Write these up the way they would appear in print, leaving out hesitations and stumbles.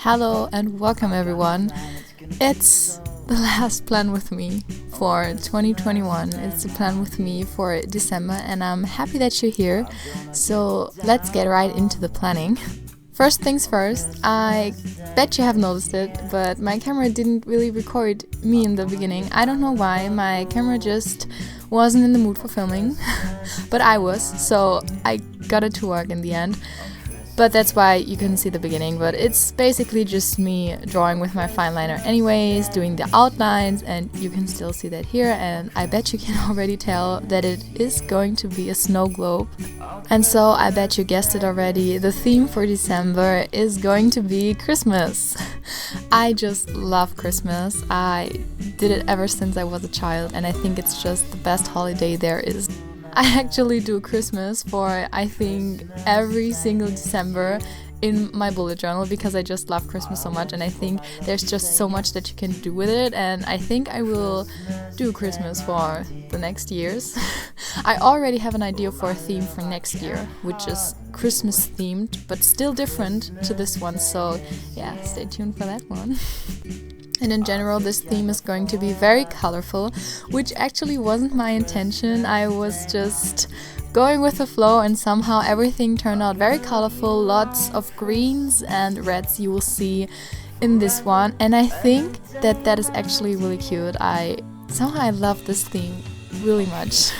Hello and welcome everyone. It's the last plan with me for 2021. It's the plan with me for December and I'm happy that you're here. So let's get right into the planning. First things first, I bet you have noticed it, but my camera didn't really record me in the beginning. I don't know why, my camera just wasn't in the mood for filming, but I was, so I got it to work in the end. But that's why you couldn't see the beginning, but it's basically just me drawing with my fine liner anyways, doing the outlines, and you can still see that here, and I bet you can already tell that it is going to be a snow globe. And so I bet you guessed it already, the theme for December is going to be Christmas. I just love Christmas. I did it ever since I was a child, and I think it's just the best holiday there is. I actually do Christmas for, I think, every single December in my bullet journal because I just love Christmas so much and I think there's just so much that you can do with it, and I think I will do Christmas for the next years. I already have an idea for a theme for next year, which is Christmas themed but still different to this one, so yeah, stay tuned for that one. And in general, this theme is going to be very colorful, which actually wasn't my intention. I was just going with the flow and somehow everything turned out very colorful. Lots of greens and reds you will see in this one. And I think that is actually really cute. I love this theme really much.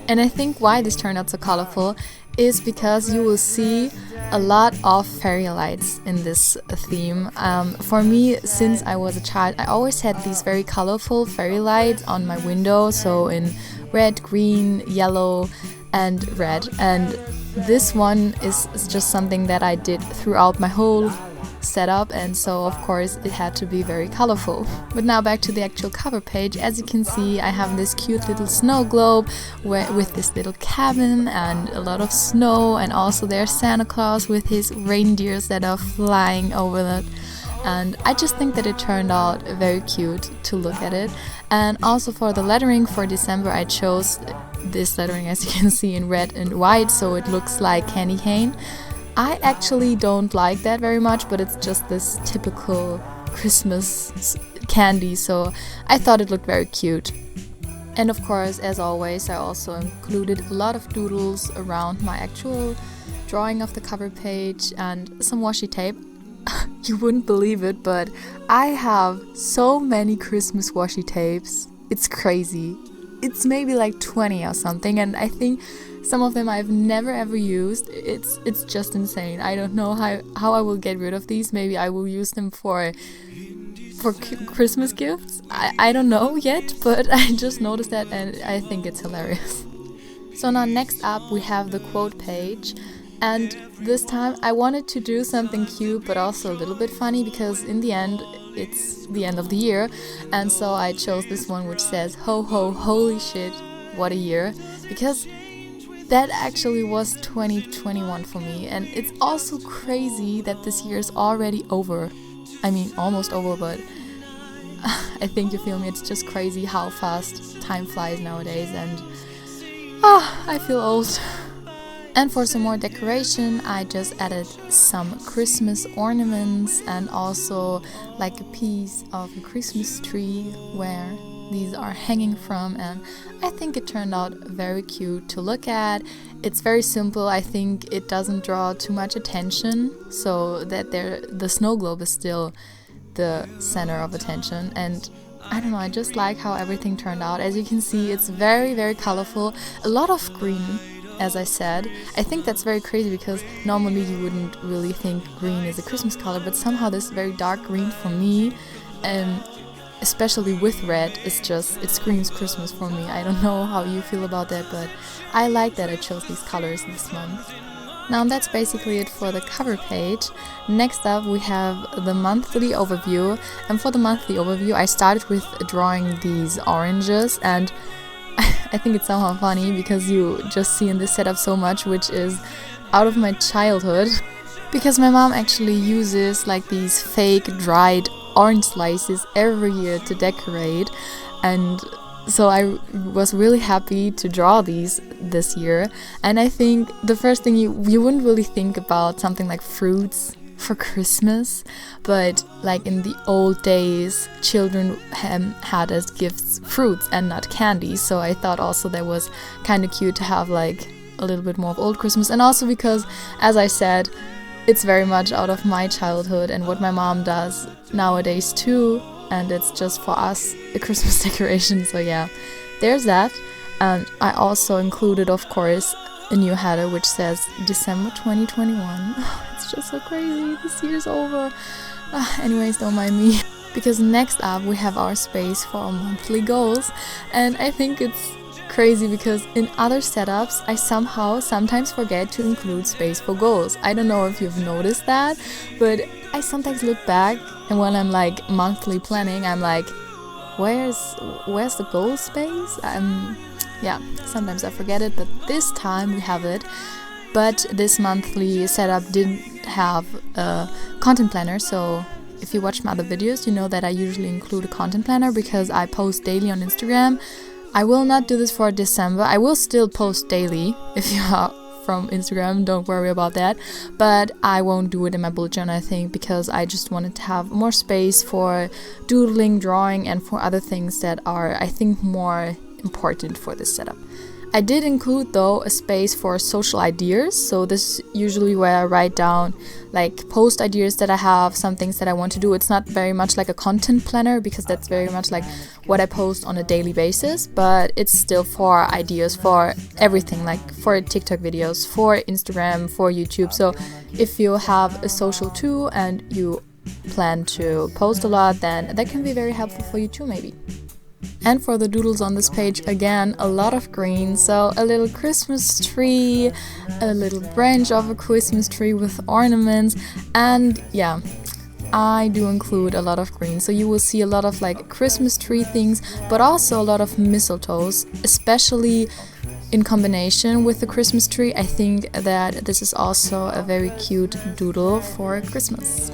And I think why this turned out so colorful is because you will see a lot of fairy lights in this theme. For me, since I was a child, I always had these very colorful fairy lights on my window, so in red, green, yellow and red. And this one is just something that I did throughout my whole setup, and so of course it had to be very colorful. But now back to the actual cover page. As you can see, I have this cute little snow globe with this little cabin and a lot of snow, and also there's Santa Claus with his reindeers that are flying over that. And I just think that it turned out very cute to look at it. And also for the lettering for December, I chose this lettering, as you can see, in red and white, so it looks like candy cane. I actually don't like that very much, but it's just this typical Christmas candy, so I thought it looked very cute. And of course, as always, I also included a lot of doodles around my actual drawing of the cover page and some washi tape. You wouldn't believe it, but I have so many Christmas washi tapes. It's crazy. It's maybe like 20 or something, and I think some of them I've never ever used. It's just insane. I don't know how I will get rid of these. Maybe I will use them for Christmas gifts. I don't know yet, but I just noticed that and I think it's hilarious. So now next up we have the quote page, and this time I wanted to do something cute but also a little bit funny because in the end it's the end of the year, and so I chose this one which says ho ho holy shit what a year, because that actually was 2021 for me, and it's also crazy that this year is already over. I mean, almost over, but I think you feel me, it's just crazy how fast time flies nowadays, and I feel old. And for some more decoration, I just added some Christmas ornaments and also like a piece of a Christmas tree where these are hanging from, and I think it turned out very cute to look at. It's very simple. I think it doesn't draw too much attention, so that the snow globe is still the center of attention, and I don't know, I just like how everything turned out. As you can see, it's very, very colorful. A lot of green, as I said. I think that's very crazy because normally you wouldn't really think green is a Christmas color, but somehow this very dark green for me, and especially with red, it screams Christmas for me. I don't know how you feel about that, but I like that I chose these colors this month. Now that's basically it for the cover page. Next up we have the monthly overview, and for the monthly overview I started with drawing these oranges, and I think it's somehow funny because you just see in this setup so much which is out of my childhood, because my mom actually uses like these fake dried orange slices every year to decorate, and so I was really happy to draw these this year. And I think the first thing you wouldn't really think about something like fruits for Christmas, but like in the old days, children had as gifts fruits and not candy. So I thought also that was kind of cute to have like a little bit more of old Christmas. And also because, as I said, it's very much out of my childhood and what my mom does nowadays too, and it's just for us a Christmas decoration. So yeah, there's that. And I also included, of course, a new header which says December 2021. It's just so crazy, this year's over. Anyways, don't mind me. Because next up we have our space for our monthly goals, and I think it's crazy because in other setups I sometimes forget to include space for goals. I don't know if you've noticed that, but I sometimes look back and when I'm like monthly planning, I'm like, where's the goal space? Yeah, sometimes I forget it, but this time we have it. But this monthly setup didn't have a content planner, so if you watch my other videos, you know that I usually include a content planner because I post daily on Instagram. I will not do this for December. I will still post daily. If you are from Instagram, don't worry about that. But I won't do it in my bullet journal, I think, because I just wanted to have more space for doodling, drawing, and for other things that are, I think, more important for this setup. I did include though a space for social ideas, so this is usually where I write down like post ideas that I have, some things that I want to do. It's not very much like a content planner because that's very much like what I post on a daily basis, but it's still for ideas for everything, like for TikTok videos, for Instagram, for YouTube. So if you have a social too and you plan to post a lot, then that can be very helpful for you too, maybe. And for the doodles on this page, again, a lot of green. So a little Christmas tree, a little branch of a Christmas tree with ornaments. And yeah, I do include a lot of green. So you will see a lot of like Christmas tree things, but also a lot of mistletoes, especially in combination with the Christmas tree. I think that this is also a very cute doodle for Christmas.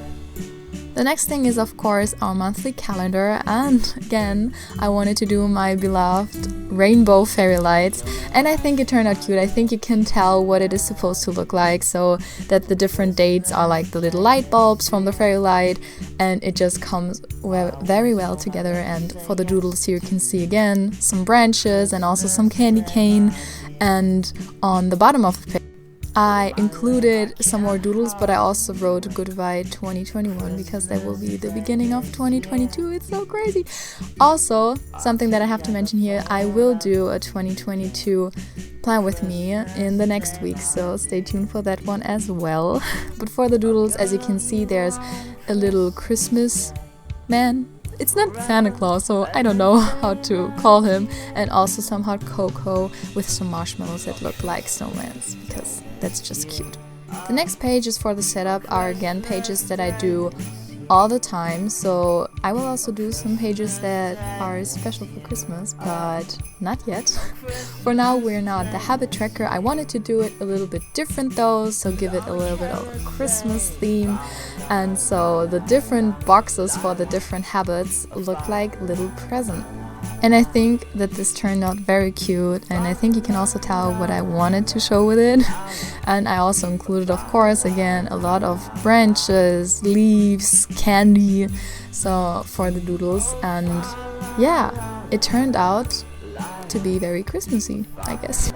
The next thing is, of course, our monthly calendar, and again, I wanted to do my beloved rainbow fairy lights, and I think it turned out cute. I think you can tell what it is supposed to look like, so that the different dates are like the little light bulbs from the fairy light, and it just comes very well together. And for the doodles here you can see again some branches and also some candy cane, and on the bottom of the page I included some more doodles, but I also wrote Goodbye 2021 because that will be the beginning of 2022. It's so crazy. Also, something that I have to mention here, I will do a 2022 plan with me in the next week, so stay tuned for that one as well. But for the doodles, as you can see, there's a little Christmas man. It's not Santa Claus, so I don't know how to call him, and also some hot cocoa with some marshmallows that look like snowmen, because that's just cute. The next pages for the setup are again pages that I do all the time, so I will also do some pages that are special for Christmas, but not yet. For now, we're not the habit tracker. I wanted to do it a little bit different though, so give it a little bit of a Christmas theme, and so the different boxes for the different habits look like little presents. And I think that this turned out very cute, and I think you can also tell what I wanted to show with it. And I also included, of course, again, a lot of branches, leaves, candy, so for the doodles. And yeah, it turned out to be very Christmassy, I guess.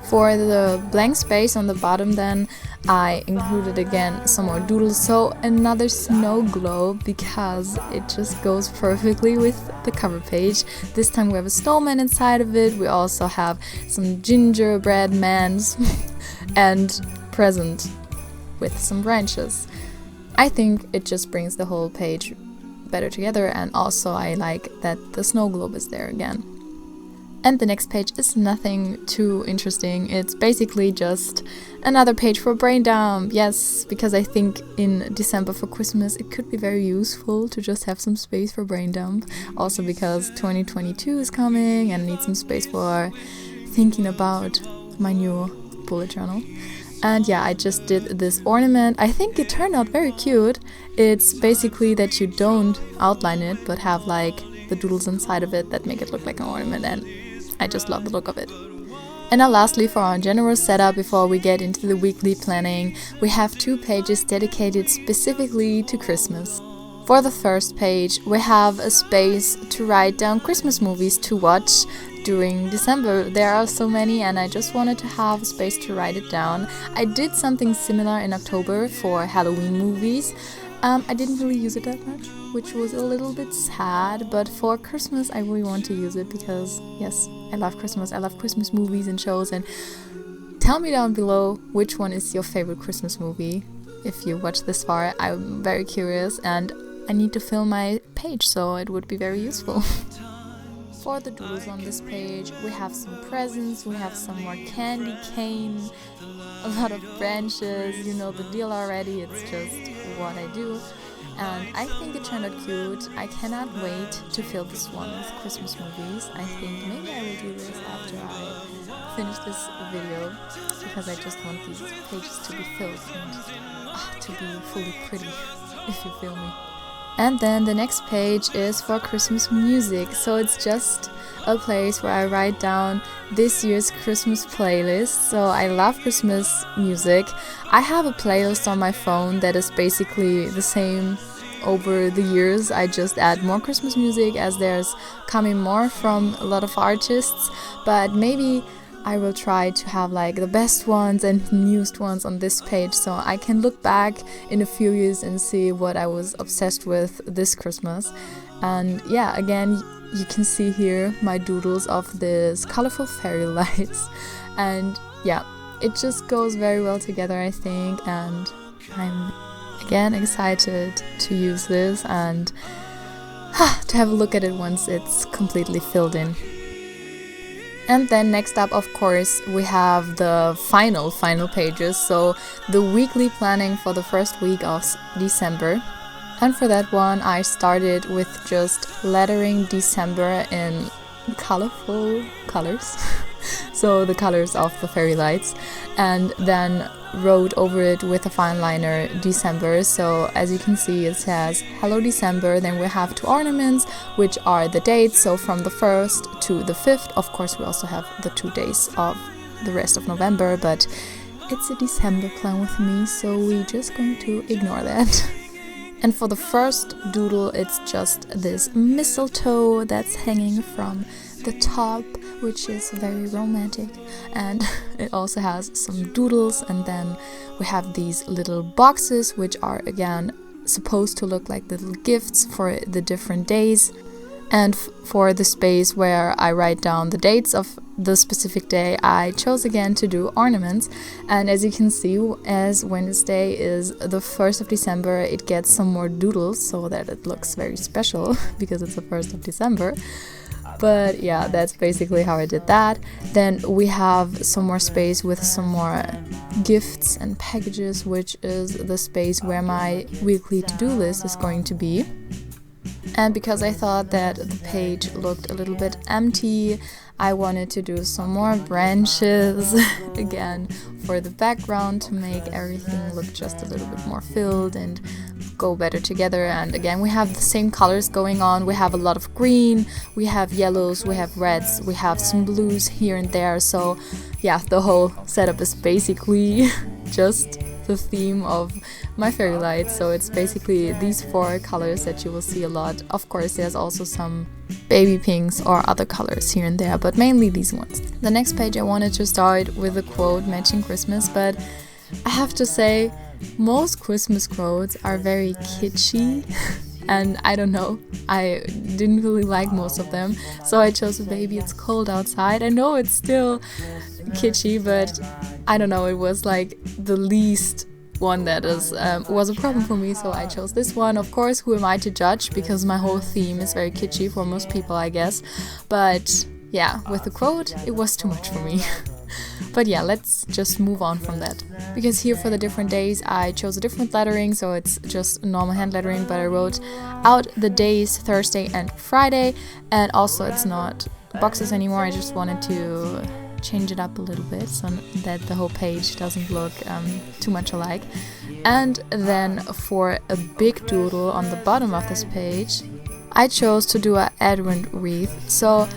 For the blank space on the bottom then, I included again some more doodles, so another snow globe because it just goes perfectly with the cover page. This time we have a snowman inside of it, we also have some gingerbread mans and present with some branches. I think it just brings the whole page better together, and also I like that the snow globe is there again. And the next page is nothing too interesting. It's basically just another page for brain dump. Yes, because I think in December for Christmas it could be very useful to just have some space for brain dump. Also because 2022 is coming and I need some space for thinking about my new bullet journal. And yeah, I just did this ornament. I think it turned out very cute. It's basically that you don't outline it, but have like the doodles inside of it that make it look like an ornament, and I just love the look of it. And now lastly, for our general setup before we get into the weekly planning, we have 2 pages dedicated specifically to Christmas. For the first page, we have a space to write down Christmas movies to watch during December. There are so many and I just wanted to have a space to write it down. I did something similar in October for Halloween movies. I didn't really use it that much, which was a little bit sad, but for Christmas I really want to use it because, yes, I love Christmas. I love Christmas movies and shows, and tell me down below which one is your favorite Christmas movie. If you watch this far, I'm very curious and I need to fill my page, so it would be very useful. For the doodles on this page, we have some presents, we have some more candy cane, a lot of branches, you know the deal already, it's just what I do. And I think it turned out cute. I cannot wait to fill this one with Christmas movies. I think maybe I will do this after I finish this video, because I just want these pages to be filled and to be fully pretty, if you feel me. And then the next page is for Christmas music, so it's just a place where I write down this year's Christmas playlist. So I love Christmas music. I have a playlist on my phone that is basically the same over the years. I just add more Christmas music as there's coming more from a lot of artists, but maybe I will try to have like the best ones and newest ones on this page, so I can look back in a few years and see what I was obsessed with this Christmas. And yeah, again, you can see here my doodles of this colorful fairy lights, and yeah, it just goes very well together, I think, and I'm again excited to use this and to have a look at it once it's completely filled in. And then next up, of course, we have the final pages, so the weekly planning for the first week of December. And for that one, I started with just lettering December in colorful colors, so the colors of the fairy lights, and then wrote over it with a fine liner December. So as you can see, it says Hello December. Then we have 2 ornaments, which are the dates, so from the 1st to the 5th. Of course, we also have the 2 days of the rest of November, but it's a December plan with me, so we're just going to ignore that. And for the first doodle, it's just this mistletoe that's hanging from the top, which is very romantic, and it also has some doodles, and then we have these little boxes which are again supposed to look like little gifts for the different days. And for the space where I write down the dates of the specific day, I chose again to do ornaments. And as you can see, as Wednesday is the 1st of December, it gets some more doodles so that it looks very special because it's the 1st of December. But yeah, that's basically how I did that. Then we have some more space with some more gifts and packages, which is the space where my weekly to-do list is going to be. And because I thought that the page looked a little bit empty, I wanted to do some more branches again for the background to make everything look just a little bit more filled and go better together. And again, we have the same colors going on. We have a lot of green, we have yellows, we have reds, we have some blues here and there. So yeah, the whole setup is basically just the theme of my fairy lights. So it's basically these 4 colors that you will see a lot. Of course, there's also some baby pinks or other colors here and there, but mainly these ones. The next page, I wanted to start with a quote matching Christmas, but I have to say most Christmas quotes are very kitschy and I don't know, I didn't really like most of them, so I chose Baby It's Cold Outside. I know it's still kitschy, but I don't know, it was like the least one that was a problem for me, so I chose this one. Of course, who am I to judge, because my whole theme is very kitschy for most people, I guess. But yeah, with the quote, it was too much for me. But yeah, let's just move on from that. Because here for the different days, I chose a different lettering, so it's just normal hand lettering, but I wrote out the days Thursday and Friday, and also it's not boxes anymore. I just wanted to change it up a little bit so that the whole page doesn't look too much alike. And then for a big doodle on the bottom of this page, I chose to do an Advent wreath. So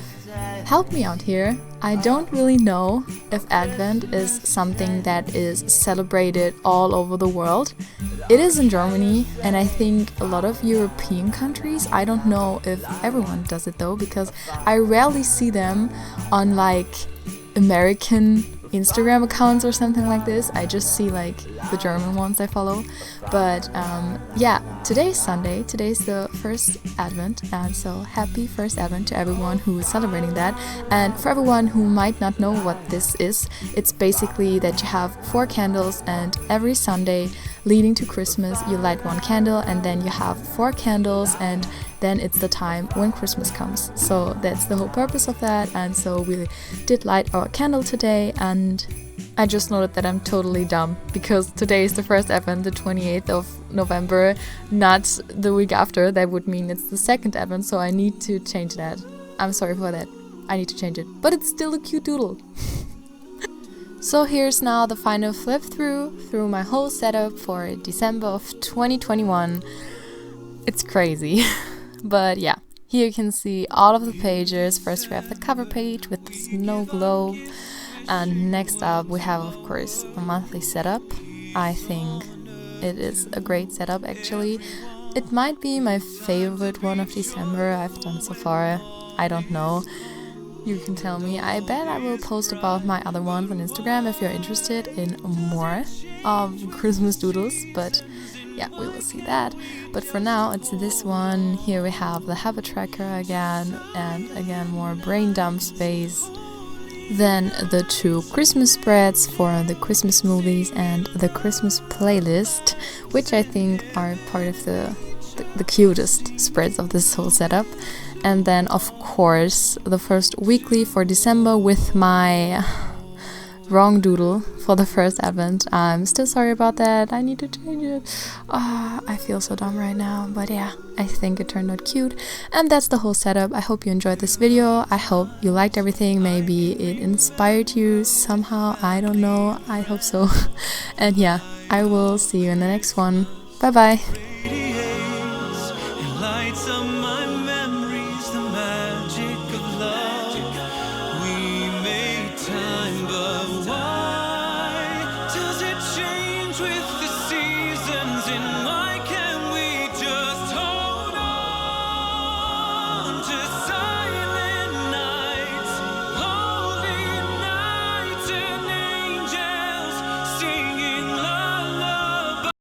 help me out here. I don't really know if Advent is something that is celebrated all over the world. It is in Germany, and I think a lot of European countries. I don't know if everyone does it though, because I rarely see them on like American Instagram accounts or something like this. I just see like the German ones I follow. But yeah, today's Sunday. Today's the first Advent, and so happy first Advent to everyone who is celebrating that. And for everyone who might not know what this is, it's basically that you have 4 candles, and every Sunday leading to Christmas you light 1 candle, and then you have 4 candles, and then it's the time when Christmas comes. So that's the whole purpose of that. And so we did light our candle today, and I just noted that I'm totally dumb because today is the first Advent, the 28th of November, not the week after. That would mean it's the second Advent, so I need to change that. I'm sorry for that. I need to change it, but it's still a cute doodle. So here's now the final flip through my whole setup for December of 2021. It's crazy. But yeah, here you can see all of the pages. First we have the cover page with the snow globe, and next up we have, of course, a monthly setup. I think it is a great setup actually. It might be my favorite one of December I've done so far. I don't know. You can tell me. I bet I will post about my other ones on Instagram if you're interested in more of Christmas doodles, but yeah, we will see that. But for now, it's this one. Here we have the habit tracker again, and again more brain dump space. Then the 2 Christmas spreads for the Christmas movies and the Christmas playlist, which I think are part of the cutest spreads of this whole setup. And then, of course, the first weekly for December with my wrong doodle for the first Advent. I'm still sorry about that. I need to change it. I feel so dumb right now, but yeah, I think it turned out cute. And that's the whole setup. I hope you enjoyed this video. I hope you liked everything. Maybe it inspired you somehow. I don't know. I hope so. And yeah, I will see you in the next one. Bye bye. With the seasons in